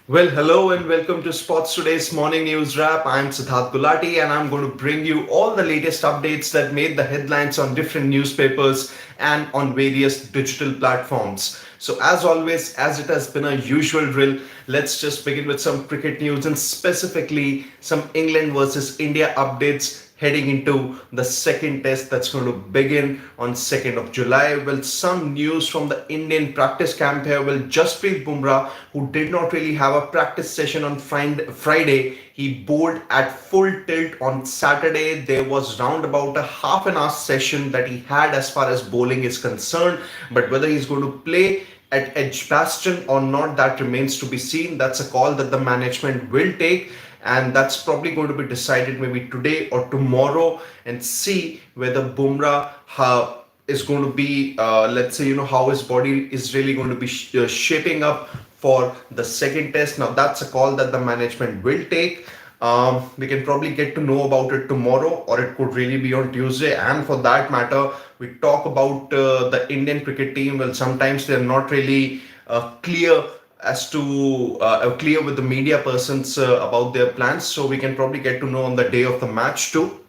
Well, hello and welcome to Sports Today's Morning News Wrap. I'm Siddharth Gulati and I'm going to bring you all the latest updates that made the headlines on different newspapers and on various digital platforms. So, as always, as it has been a usual drill, let's just begin with some cricket news and specifically some England versus India updates heading into the second test that's going to begin on 2nd of July. Well, some news from the Indian practice camp here. Well, Jasprit Bumrah, who did not really have a practice session on Friday, he bowled at full tilt on Saturday. There was round about a half an hour session that he had as far as bowling is concerned, but whether he's going to play at Edgbaston or not, that remains to be seen. That's a call that the management will take, and that's probably going to be decided maybe today or tomorrow, and see whether Bumrah is going to be, let's say, how his body is really going to be shaping up for the second test. Now, that's a call that the management will take. We can probably get to know about it tomorrow, or it could really be on Tuesday. And for that matter, we talk about the Indian cricket team. Well, sometimes they're not really clear as to clear with the media persons about their plans. So we can probably get to know on the day of the match too.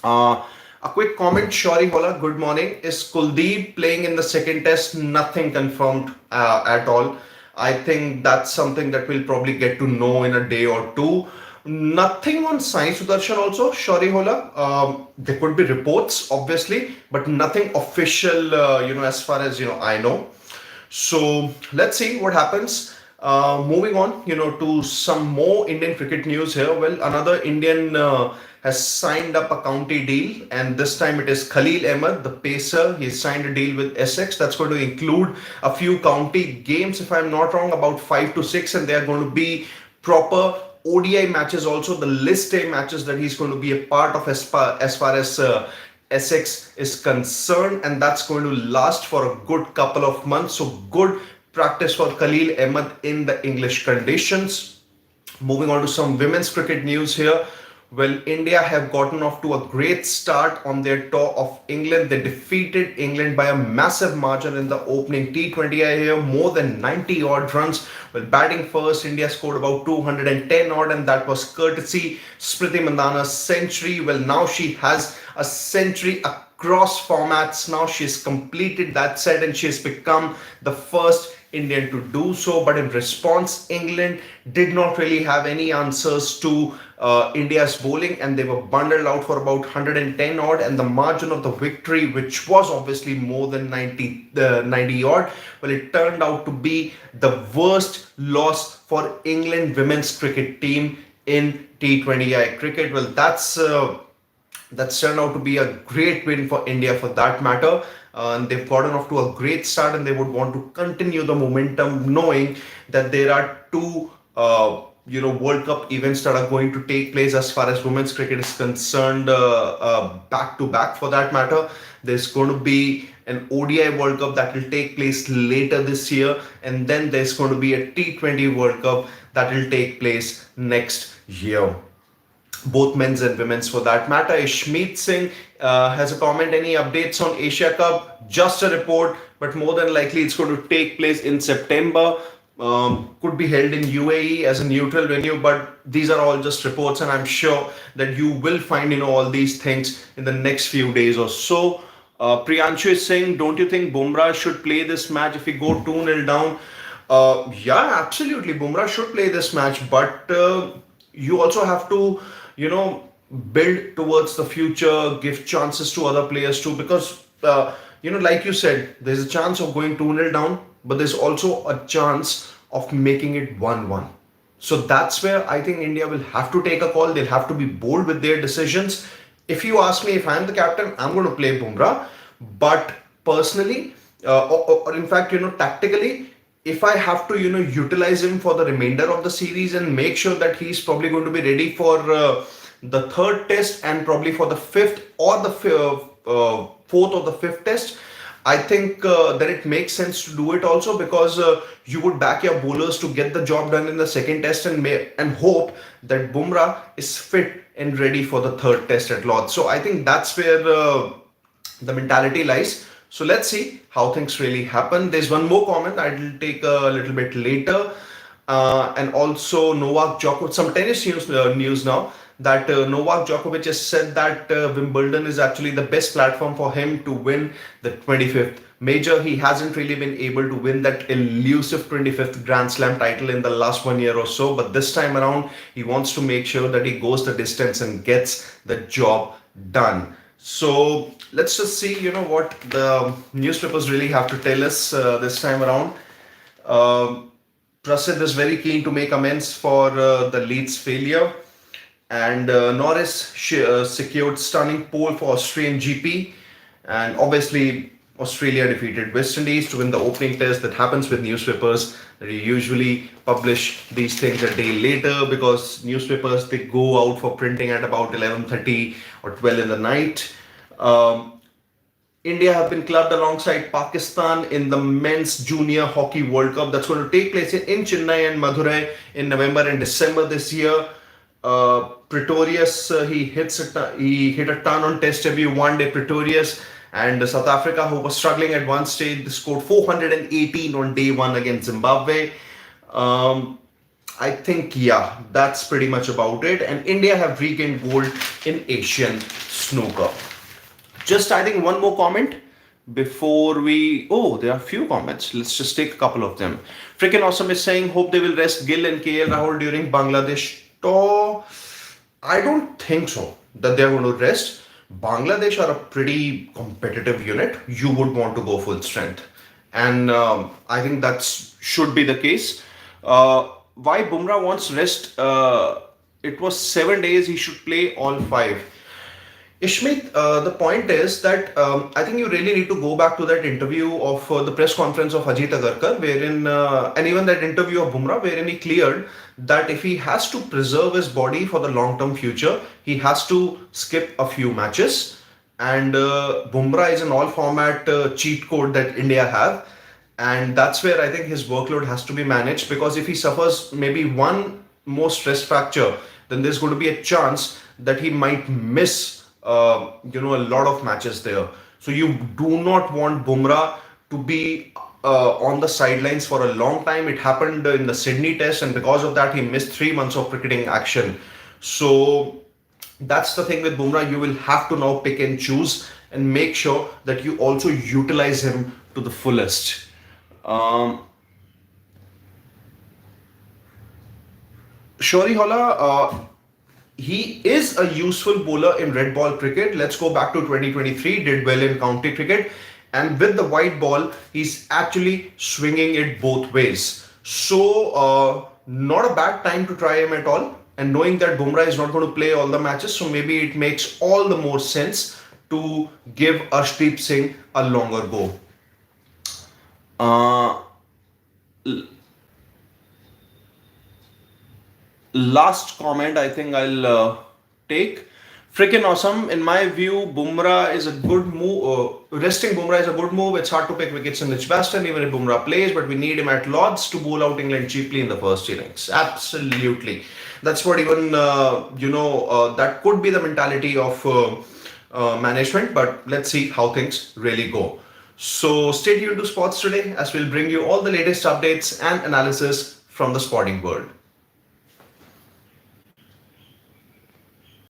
Uh, a quick comment, Shari Hola, good morning. Is Kuldeep playing in the second test? Nothing confirmed at all. I think that's something that we'll probably get to know in a day or two. Nothing on Sai Sudarshan also, Shari Hola. There could be reports, obviously, but nothing official, as far as, I know. So let's see what happens. Moving on, to some more Indian cricket news here. Well, another Indian has signed up a county deal, and this time it is Khalil Ahmed, the pacer. He signed a deal with Essex. That's going to include a few county games, if I'm not wrong, about 5 to 6, and they are going to be proper ODI matches, also the list A matches that he's going to be a part of as far as Essex is concerned, and that's going to last for a good couple of months. So good practice for Khalil Ahmed in the English conditions. Moving on to some women's cricket news here. Well, India have gotten off to a great start on their tour of England. They defeated England by a massive margin in the opening T20I here, more than 90 odd runs. Well, batting first, India scored about 210 odd, and that was courtesy Smriti Mandhana's century. Well, now she has a century across formats. Now she's completed that set and she's become the first Indian to do so. But in response, England did not really have any answers to India's bowling, and they were bundled out for about 110 odd, and the margin of the victory, which was obviously more than 90 odd, well, it turned out to be the worst loss for England women's cricket team in T20I cricket. Well, that's turned out to be a great win for India for that matter. And they've gotten off to a great start, and they would want to continue the momentum, knowing that there are two World Cup events that are going to take place as far as women's cricket is concerned, back to back for that matter. There's going to be an ODI World Cup that will take place later this year, and then there's going to be a T20 World Cup that will take place next year, both men's and women's for that matter. Ishmeet Singh has a comment. Any updates on Asia Cup? Just a report, but more than likely it's going to take place in September. Could be held in UAE as a neutral venue, but these are all just reports, and I'm sure that you will find all these things in the next few days or so. Priyanshu is saying, don't you think Bumrah should play this match if we go 2-0 down? Yeah, absolutely. Bumrah should play this match, but you also have to, build towards the future, give chances to other players too, because, like you said, there's a chance of going 2-0 down, but there's also a chance of making it 1-1. So that's where I think India will have to take a call. They'll have to be bold with their decisions. If you ask me, if I'm the captain, I'm going to play Bumrah. But personally, or in fact, tactically, if I have to, utilize him for the remainder of the series and make sure that he's probably going to be ready for the third test and probably for the fifth or the fourth or the fifth test, I think that it makes sense to do it also, because you would back your bowlers to get the job done in the second test, and hope that Bumrah is fit and ready for the third test at Lord's. So I think that's where the mentality lies. So let's see how things really happen. There's one more comment I will take a little bit later. And also Novak Djokovic, some tennis news now that Novak Djokovic has said that Wimbledon is actually the best platform for him to win the 25th major. He hasn't really been able to win that elusive 25th Grand Slam title in the last 1 year or so, but this time around he wants to make sure that he goes the distance and gets the job done. So let's just see, what the newspapers really have to tell us this time around. Prasid is very keen to make amends for the Leeds failure, and Norris secured stunning pole for Australian GP, and obviously Australia defeated West Indies to win the opening test. That happens with newspapers. They usually publish these things a day later because newspapers, they go out for printing at about 11:30 or 12 in the night. Um, India have been clubbed alongside Pakistan in the men's junior hockey World Cup that's going to take place in Chennai and Madurai in November and December this year. Pretorius, he hit a ton on test debut, 1 day Pretorius, and South Africa, who was struggling at one stage, they scored 418 on day one against Zimbabwe. I think, yeah, that's pretty much about it. And India have regained gold in Asian snooker. Just adding one more comment before we. Oh, there are a few comments. Let's just take a couple of them. Freaking Awesome is saying, hope they will rest Gill and KL Rahul during Bangladesh tour. I don't think so that they're going to rest. Bangladesh are a pretty competitive unit. You would want to go full strength. And I think that should be the case. Why Bumrah wants rest? It was 7 days. He should play all 5. Ishmeet, the point is that I think you really need to go back to that interview of the press conference of AajTak, wherein, and even that interview of Bumrah, wherein he cleared that if he has to preserve his body for the long-term future, he has to skip a few matches. And Bumrah is an all-format cheat code that India have. And that's where I think his workload has to be managed, because if he suffers maybe one more stress fracture, then there's going to be a chance that he might miss a lot of matches there. So you do not want Bumrah to be on the sidelines for a long time. It happened in the Sydney test, and because of that he missed 3 months of cricketing action. So that's the thing with Bumrah. You will have to now pick and choose and make sure that you also utilize him to the fullest. Shori Hola, he is a useful bowler in red ball cricket. Let's go back to 2023, did well in county cricket. And with the white ball, he's actually swinging it both ways. So, not a bad time to try him at all. And knowing that Bumrah is not going to play all the matches, so maybe it makes all the more sense to give Arshdeep Singh a longer go. Last comment I think I'll take. Freaking Awesome. In my view, Bumrah is a good move. Resting Bumrah is a good move. It's hard to pick wickets in Edgbaston even if Bumrah plays, but we need him at Lords to bowl out England cheaply in the first innings. Absolutely. That's what even, that could be the mentality of management, but let's see how things really go. So stay tuned to Sports Today as we'll bring you all the latest updates and analysis from the sporting world.